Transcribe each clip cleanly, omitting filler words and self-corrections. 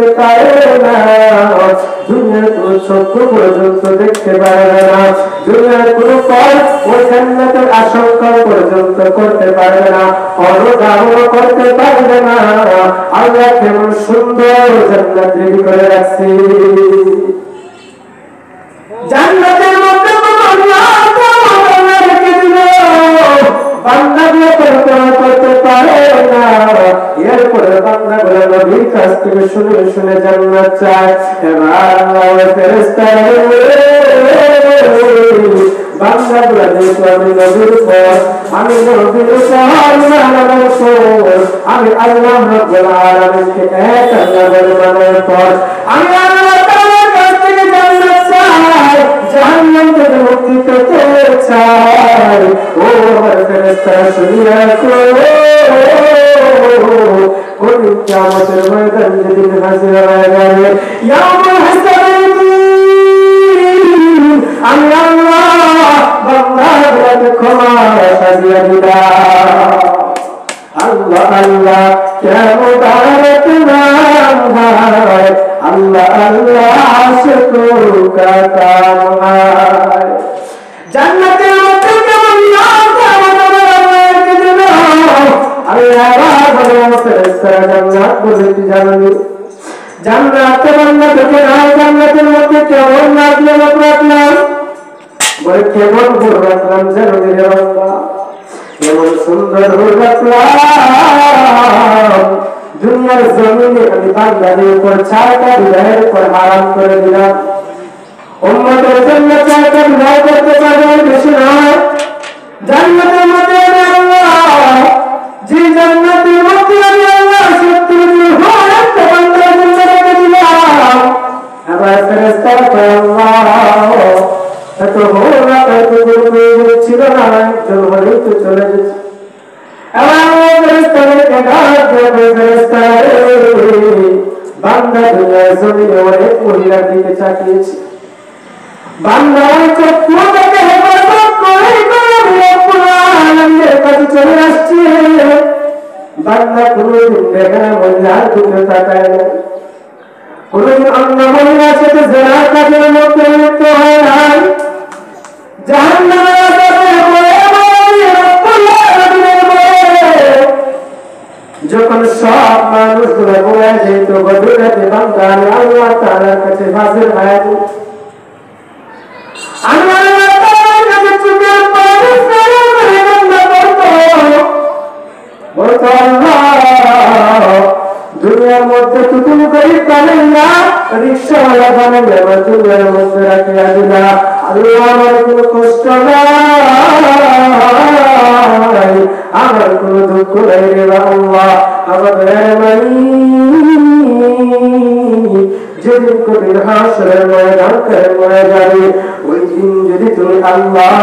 দেখতে পারে না, দুনিয়ার কোন চক্ষু পর্যন্ত দেখতে পারবে না, দুনিয়ার কোন ফল ওই জান্নাতের আশঙ্কা পর্যন্ত করতে পারবে না, অনুধাবন করতে পারবে না। আল্লাহ কেমন সুন্দর জান্নাত তৈরি করে রাখছে। জান্নাতের মধ্যে বান্দাগুলো কল্পনা করতে পারে না। এরপরে বান্দাগুলো নবীর কাছ থেকে শুনে শুনে জান্নাত চায়। এবার আল্লাহ ফেরেশতারা বান্দাগুলো দেখো আমি নবীর পর, আমি নবীর পর, আমি আল্লাহ রাব্বুল আলামিনকে এক আল্লাহ বলে মানার পর আমি আল্লাহ তাআলার কাছ থেকে জান্নাত চাই, জাহান্নাম থেকে মুক্তি পেতে চাই। ও আমার ফেরেশতারা শুনিয়া রাখো, কোন কিয়ামতের ময়দান যেদিন হাজির হয়ে যাবে, ইয়াউমুল হাসাবিন, আমি আল্লাহ বান্দাগুলোকে ক্ষমা সাজিয়ে দিলাম। আল্লাহ আল্লাহ क्या मुबारक नाम है, अल्लाह अल्लाह आशिकों का काम है। जन्नतें मध्य केवल नाम का मतलब है कि अल्लाह बड़ा फरिश्ता जन्नत बोलती जानी, जन्नत जन्नत के नाम जन्नतेर मध्य केवल नाम के मतलब नाम बोले केवल गुरबात नाम जरूरी है बंदा, केवल सुंदर गुरबात दुनियार जमीने আমি বান্দাদের উপর চারটা বিধানের উপর হারাম করে দিলাম। উম্মতের জন্য চারটা বিধান করতে পারবে বেশি নয়। জান্নাতের মধ্যে আল্লাহ, যে জান্নাতের মধ্যে আমি আল্লাহ 70 দিন হয় একটা বান্দার জন্য রেখে দিলাম। আবার ফেরেশতারা কয় আল্লাহ এত হোলা এত গুরু ছিল না, একজন হলেই তো চলে গেছে। বান্দা দুনিয়ার জমিনে অনেক মহিলার দিকে তাকিয়েছে, বান্দা চক্ষু থেকে হেফাজত করে কাছে চলে আসছে। বান্দা কোনদিন দেখে না মহিলার দিকে তাকায় না, কোনদিন অন্য মহিলার সাথে জেনার কাজের মধ্যে লিপ্ত হয় নাই। জাহান্নামের যখন সব মানুষগুলো বলে যেত বদুরাতে বান্দা আমি আল্লাহ তাআলার কাছে হাজির হয়ে আমি আল্লাহ তাআলার কাছে চুকের পানি ফেলে ফেলে বান্দা বলতো আল্লাহ দুনিয়ার মধ্যে তুতুম করি পারেন না, রিক্সাওয়ালা বানাই আমার দুনিয়ার মধ্যে রাখিয়া দিলা। আল্লাহ আমার কোনো কষ্ট নাই, আমার কোনো দুঃখ নাই রে আল্লাহ, আমার যেদিন কঠিন হাসরের ময়দান মরে যাবে, ওই দিন যদি তুমি আল্লাহ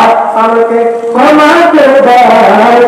আমাকে ক্ষমা করে দাও,